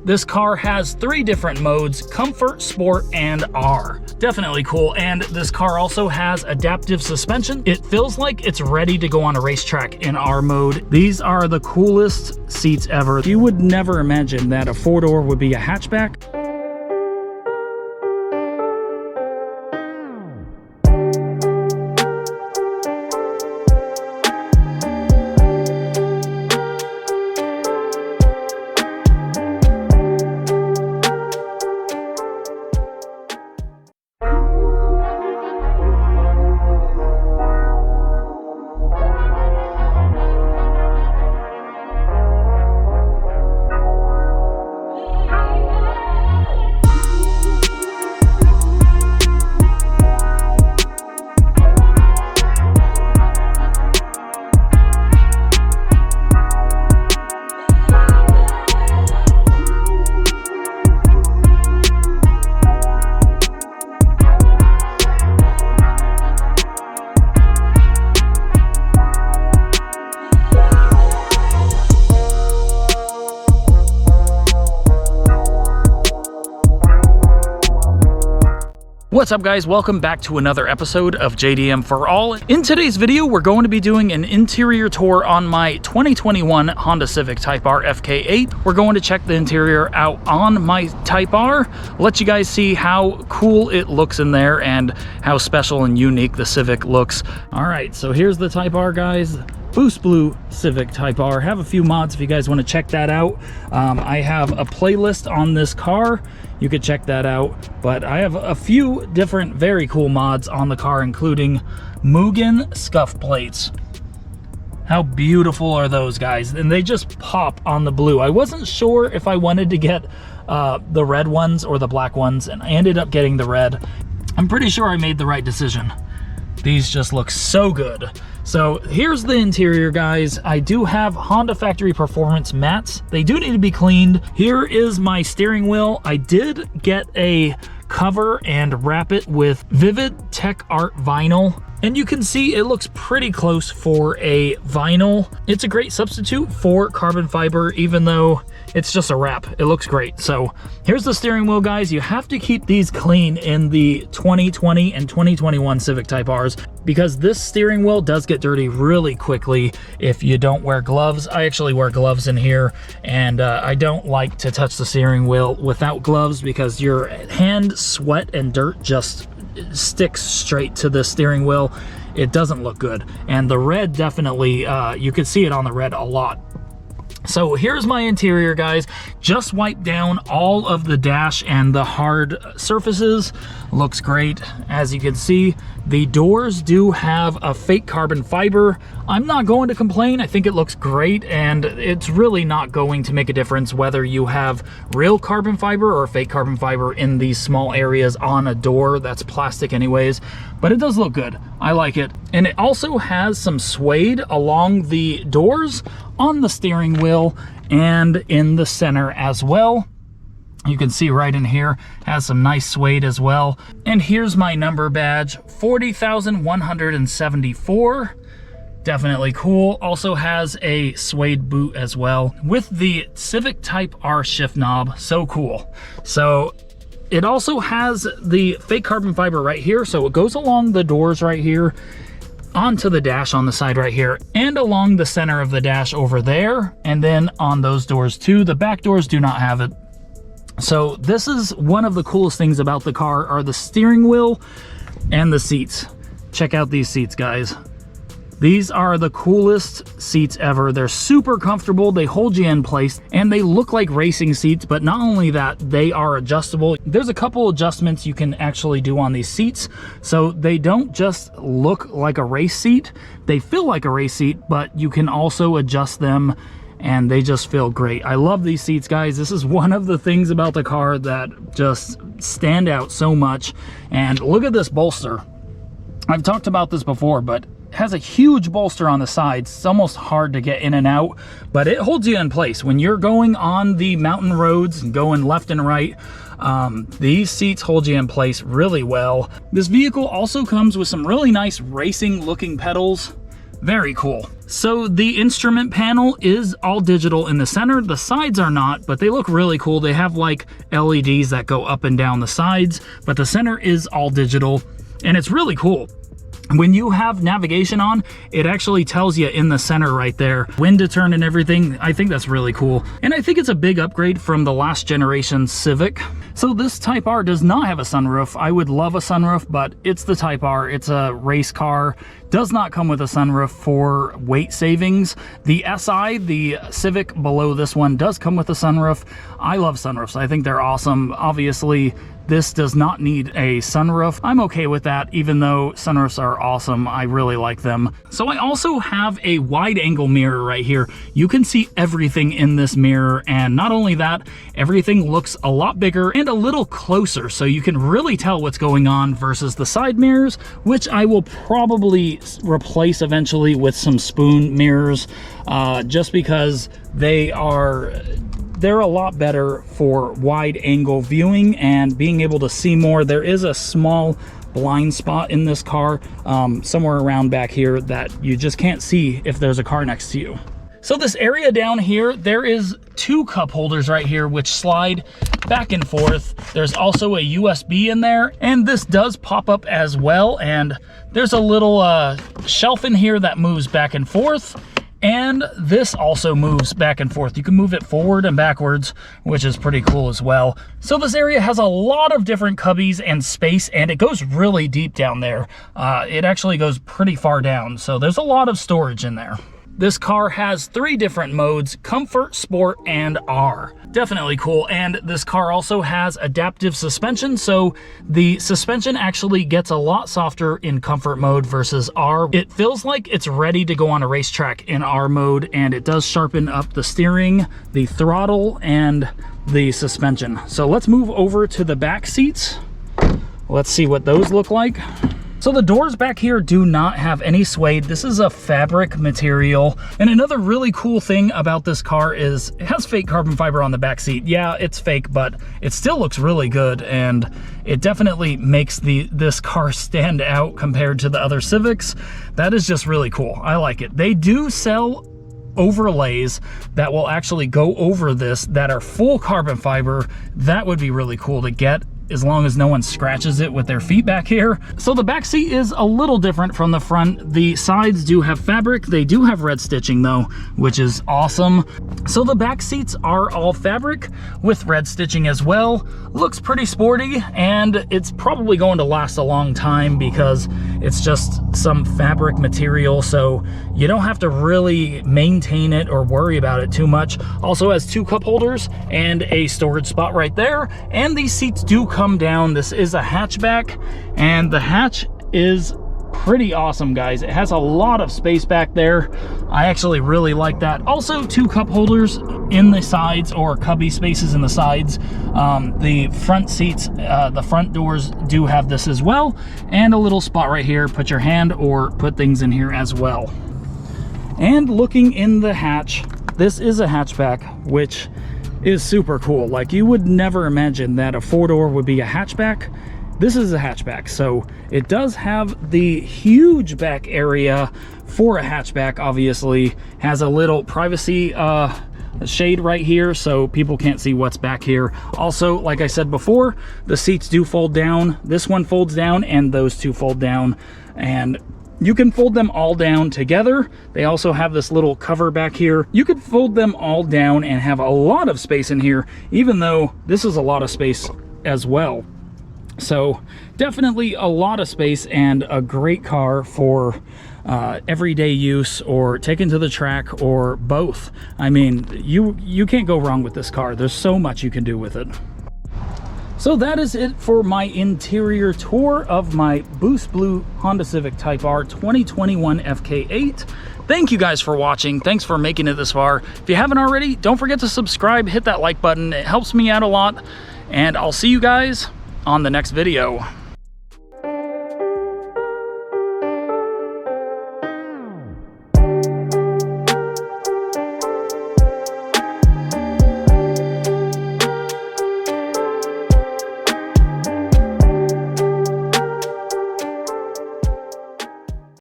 This car has 3 different modes: Comfort, Sport, and R. Definitely cool. And this car also has adaptive suspension. It feels like it's ready to go on a racetrack in R mode. These are the coolest seats ever. You would never imagine that a 4-door would be a hatchback. What's up, guys? Welcome back to another episode of JDM for All. In today's video, we're going to be doing an interior tour on my 2021 Honda Civic Type R FK8. We're going to check the interior out on my Type R, let you guys see how cool it looks in there and how special and unique the Civic looks. All right, so here's the Type R, guys. Boost Blue Civic Type R. Have a few mods if you guys want to check that out. I have a playlist on this car. You could check that out. But I have a few different very cool mods on the car, including Mugen scuff plates. How beautiful are those, guys? And they just pop on the blue. I wasn't sure if I wanted to get the red ones or the black ones, and I ended up getting the red. I'm pretty sure I made the right decision. These just look so good. So here's the interior, guys. I do have Honda Factory Performance mats. They do need to be cleaned. Here is my steering wheel. I did get a cover and wrap it with Vivid Tech Art vinyl. And you can see it looks pretty close for a vinyl. It's a great substitute for carbon fiber, even though it's just a wrap. It looks great. So here's the steering wheel, guys. You have to keep these clean in the 2020 and 2021 Civic Type Rs because this steering wheel does get dirty really quickly if you don't wear gloves. I actually wear gloves in here, and I don't like to touch the steering wheel without gloves because your hand, sweat, and dirt just sticks straight to the steering wheel. It doesn't look good. And the red definitely, you can see it on the red a lot. So here's my interior, guys. Just wiped down all of the dash and the hard surfaces. Looks great. As you can see, the doors do have a fake carbon fiber. I'm not going to complain. I think it looks great, and it's really not going to make a difference whether you have real carbon fiber or fake carbon fiber in these small areas on a door that's plastic anyways, but it does look good. I like it. And it also has some suede along the doors, on the steering wheel, and in the center as well. You can see right in here, has some nice suede as well. And here's my number badge, 40,174. Definitely cool. Also has a suede boot as well with the Civic Type R shift knob. So cool. So it also has the fake carbon fiber right here. So it goes along the doors right here, onto the dash on the side right here, and along the center of the dash over there, and then on those doors too. The back doors do not have it. So this is one of the coolest things about the car, are the steering wheel and the seats. Check out these seats, guys. These are the coolest seats ever. They're super comfortable, they hold you in place, and they look like racing seats, but not only that, they are adjustable. There's a couple adjustments you can actually do on these seats, so they don't just look like a race seat, they feel like a race seat, but you can also adjust them, and they just feel great. I love these seats, guys. This is one of the things about the car that just stand out so much. And look at this bolster. I've talked about this before, but has a huge bolster on the sides. It's almost hard to get in and out, but it holds you in place. When you're going on the mountain roads and going left and right, these seats hold you in place really well. This vehicle also comes with some really nice racing looking pedals. Very cool. So the instrument panel is all digital in the center. The sides are not, but they look really cool. They have like LEDs that go up and down the sides, but the center is all digital, and it's really cool. When you have navigation on, it actually tells you in the center right there when to turn and everything. I think that's really cool. And I think it's a big upgrade from the last generation Civic. So this Type R does not have a sunroof. I would love a sunroof, but it's the Type R. It's a race car. Does not come with a sunroof for weight savings. The SI, the Civic below this one, does come with a sunroof. I love sunroofs. I think they're awesome. Obviously, this does not need a sunroof. I'm okay with that, even though sunroofs are awesome. I really like them. So I also have a wide angle mirror right here. You can see everything in this mirror, and not only that, everything looks a lot bigger and a little closer, so you can really tell what's going on versus the side mirrors, which I will probably replace eventually with some spoon mirrors, just because they're a lot better for wide angle viewing and being able to see more. There is a small blind spot in this car, somewhere around back here, that you just can't see if there's a car next to you. So this area down here, there is 2 cup holders right here which slide back and forth. There's also a USB in there, and this does pop up as well, and there's a little shelf in here that moves back and forth. And this also moves back and forth. You can move it forward and backwards, which is pretty cool as well. So this area has a lot of different cubbies and space, and it goes really deep down there. It actually goes pretty far down, so there's a lot of storage in there. This car has 3 different modes: Comfort, Sport, and R. Definitely cool. And this car also has adaptive suspension, so the suspension actually gets a lot softer in Comfort mode versus R. It feels like it's ready to go on a racetrack in R mode, and it does sharpen up the steering, the throttle, and the suspension. So let's move over to the back seats. Let's see what those look like. So the doors back here do not have any suede. This is a fabric material. And another really cool thing about this car is it has fake carbon fiber on the back seat. Yeah, it's fake, but it still looks really good, and it definitely makes this car stand out compared to the other Civics. That is just really cool. I like it. They do sell overlays that will actually go over this that are full carbon fiber. That would be really cool to get, as long as no one scratches it with their feet back here. So the back seat is a little different from the front. The sides do have fabric. They do have red stitching though, which is awesome. So the back seats are all fabric with red stitching as well. Looks pretty sporty, and it's probably going to last a long time because it's just some fabric material, so you don't have to really maintain it or worry about it too much. Also has 2 cup holders and a storage spot right there, and these seats do come down. This is a hatchback, and the hatch is pretty awesome, guys. It has a lot of space back there. I actually really like that. Also 2 cup holders in the sides, or cubby spaces in the sides. The front seats, the front doors do have this as well, and a little spot right here. Put your hand or put things in here as well. And looking in the hatch, this is a hatchback, which is super cool. Like, you would never imagine that a 4-door would be a hatchback. This is a hatchback, so it does have the huge back area for a hatchback. Obviously has a little privacy shade right here, so people can't see what's back here. Also, like I said before, the seats do fold down. This one folds down, and those 2 fold down, and you can fold them all down together. They also have this little cover back here. You could fold them all down and have a lot of space in here, even though this is a lot of space as well. So definitely a lot of space, and a great car for everyday use or taken to the track, or both. I mean, you can't go wrong with this car. There's so much you can do with it. So that is it for my interior tour of my Boost Blue Honda Civic Type R 2021 FK8. Thank you guys for watching. Thanks for making it this far. If you haven't already, don't forget to subscribe, hit that like button. It helps me out a lot, and I'll see you guys on the next video.